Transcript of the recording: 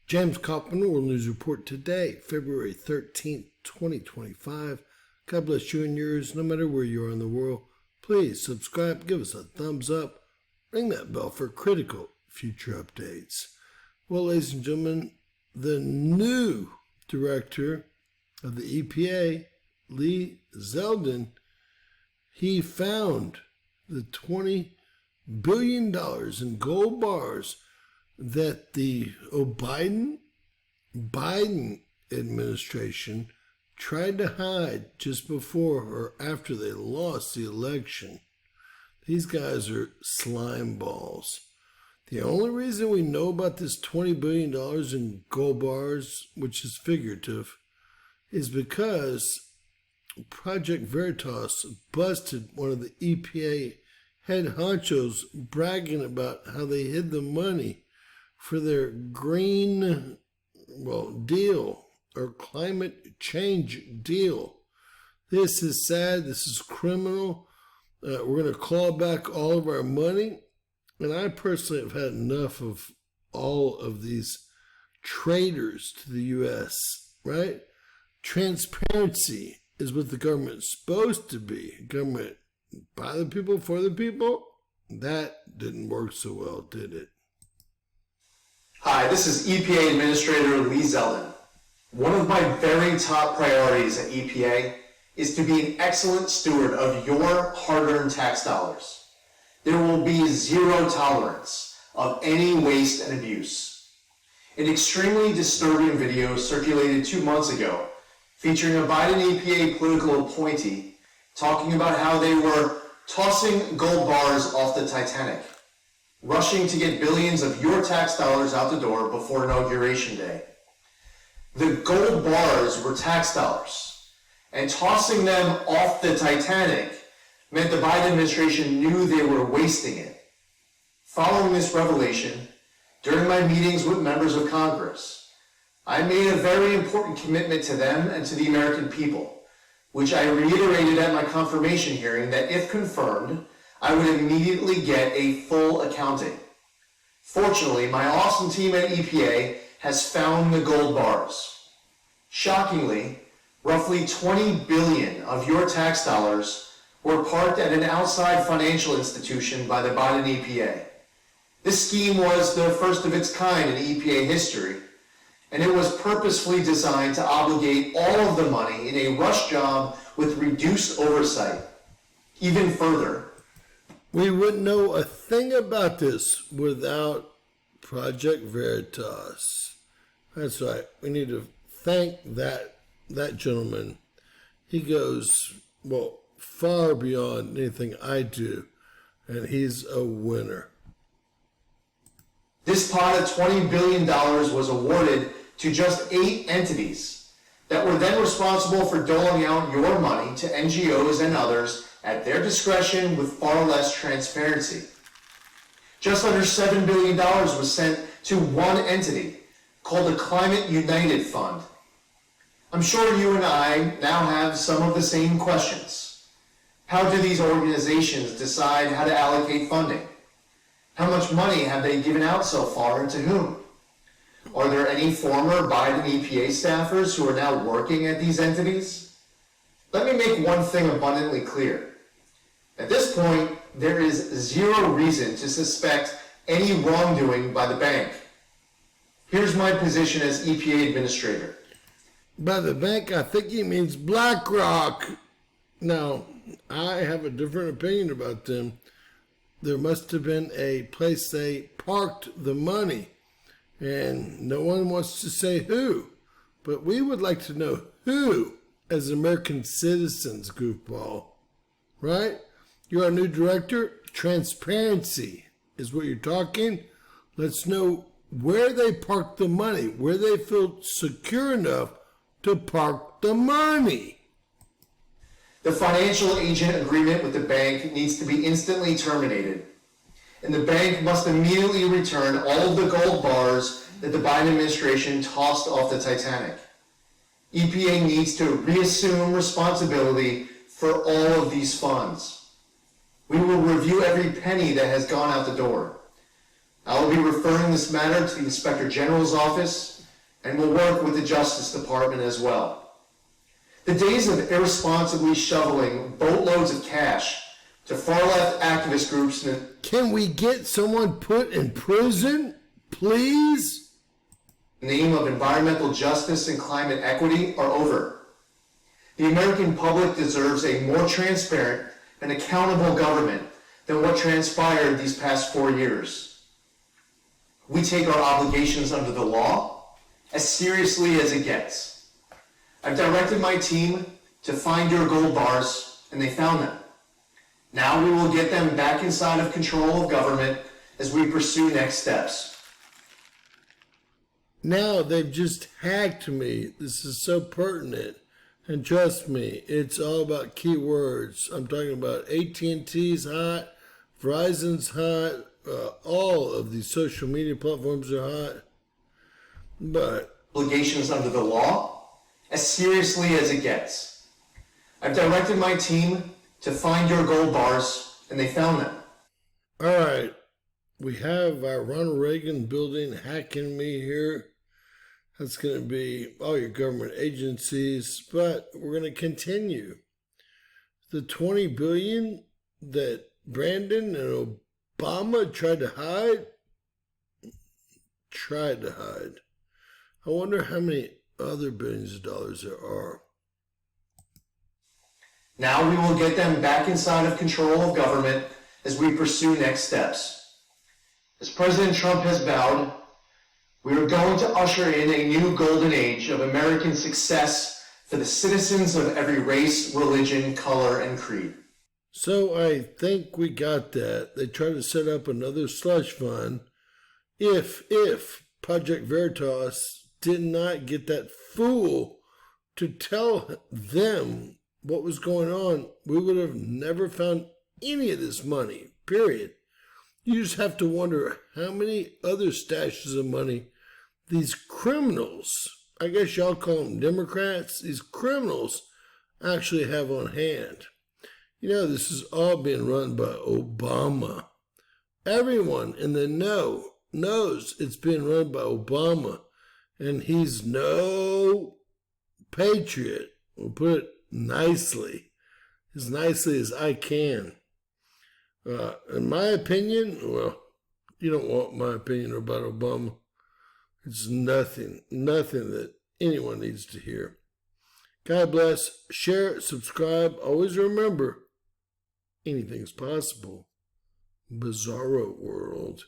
James Kaufman, World News Report today, February 13th, 2025. God bless you and yours, no matter where you are in the world. Please subscribe, give us a thumbs up, ring that bell for critical future updates. Well, ladies and gentlemen, the new director of the EPA, Lee Zeldin, he found the $20 billion in gold bars that the Biden administration tried to hide just before or after they lost the election. These guys are slime balls. The only reason we know about this $20 billion in gold bars, which is figurative, is because Project Veritas busted one of the EPA head honchos bragging about how they hid the money for their green, deal or climate change deal. This is sad. This is criminal. We're going to claw back all of our money. And I personally have had enough of all of these traitors to the U.S., right? Transparency is what the government is supposed to be. Government by the people, for the people. That didn't work so well, did it? Hi, this is EPA Administrator Lee Zeldin. One of my very top priorities at EPA is to be an excellent steward of your hard-earned tax dollars. There will be zero tolerance of any waste and abuse. An extremely disturbing video circulated 2 months ago featuring a Biden EPA political appointee talking about how they were tossing gold bars off the Titanic, rushing to get billions of your tax dollars out the door before Inauguration Day. The gold bars were tax dollars, and tossing them off the Titanic meant the Biden administration knew they were wasting it. Following this revelation, during my meetings with members of Congress, I made a very important commitment to them and to the American people, which I reiterated at my confirmation hearing that if confirmed, I would immediately get a full accounting. Fortunately, my awesome team at EPA has found the gold bars. Shockingly, roughly $20 billion of your tax dollars were parked at an outside financial institution by the Biden EPA. This scheme was the first of its kind in EPA history, and it was purposefully designed to obligate all of the money in a rush job with reduced oversight. Even further, we wouldn't know a thing about this without Project Veritas. That's right. We need to thank that gentleman. He goes, far beyond anything I do, and he's a winner. This pot of $20 billion was awarded to just 8 entities that were then responsible for doling out your money to NGOs and others at their discretion with far less transparency. Just under $7 billion was sent to one entity called the Climate United Fund. I'm sure you and I now have some of the same questions. How do these organizations decide how to allocate funding? How much money have they given out so far and to whom? Are there any former Biden EPA staffers who are now working at these entities? Let me make one thing abundantly clear. At this point, there is zero reason to suspect any wrongdoing by the bank. Here's my position as EPA Administrator. By the bank, I think he means BlackRock. Now, I have a different opinion about them. There must have been a place they parked the money, and no one wants to say who. But we would like to know who, as American citizens, goofball. Right? You're our new director. Transparency is what you're talking. Let's know where they parked the money, where they feel secure enough to park the money. The financial agent agreement with the bank needs to be instantly terminated, and the bank must immediately return all of the gold bars that the Biden administration tossed off the Titanic. EPA needs to reassume responsibility for all of these funds. We will review every penny that has gone out the door. I will be referring this matter to the Inspector General's office and will work with the Justice Department as well. The days of irresponsibly shoveling boatloads of cash to far-left activist groups Can we get someone put in prison, please? in the name of environmental justice and climate equity are over. The American public deserves a more transparent and accountable government than what transpired these past 4 years. We take our obligations under the law as seriously as it gets. I've directed my team to find your gold bars, and they found them. Now we will get them back inside of control of government as we pursue next steps. Now they've just hacked me. This is so pertinent. And trust me, it's all about keywords. I'm talking about AT&T's hot, Verizon's hot, all of these social media platforms are hot. But Obligations under the law as seriously as it gets. I've directed my team to find your gold bars, and they found them. all right, we have our Ronald Reagan building hacking me here. That's going to be all your government agencies, but we're going to continue. The $20 billion that Brandon and Obama tried to hide. I wonder how many other billions of dollars there are. Now we will get them back inside of control of government as we pursue next steps. As President Trump has vowed, we are going to usher in a new golden age of American success for the citizens of every race, religion, color, and creed. So I think we got that. They tried to set up another slush fund. If Project Veritas did not get that fool to tell them what was going on, we would have never found any of this money, period. You just have to wonder how many other stashes of money these criminals, I guess y'all call them Democrats, these criminals actually have on hand. You know, this is all being run by Obama. Everyone in the know knows it's being run by Obama, and he's no patriot. We'll put it nicely as I can. In my opinion, well, you don't want my opinion about Obama. It's nothing that anyone needs to hear. God bless. Share, subscribe. Always remember, anything's possible. Bizarro world.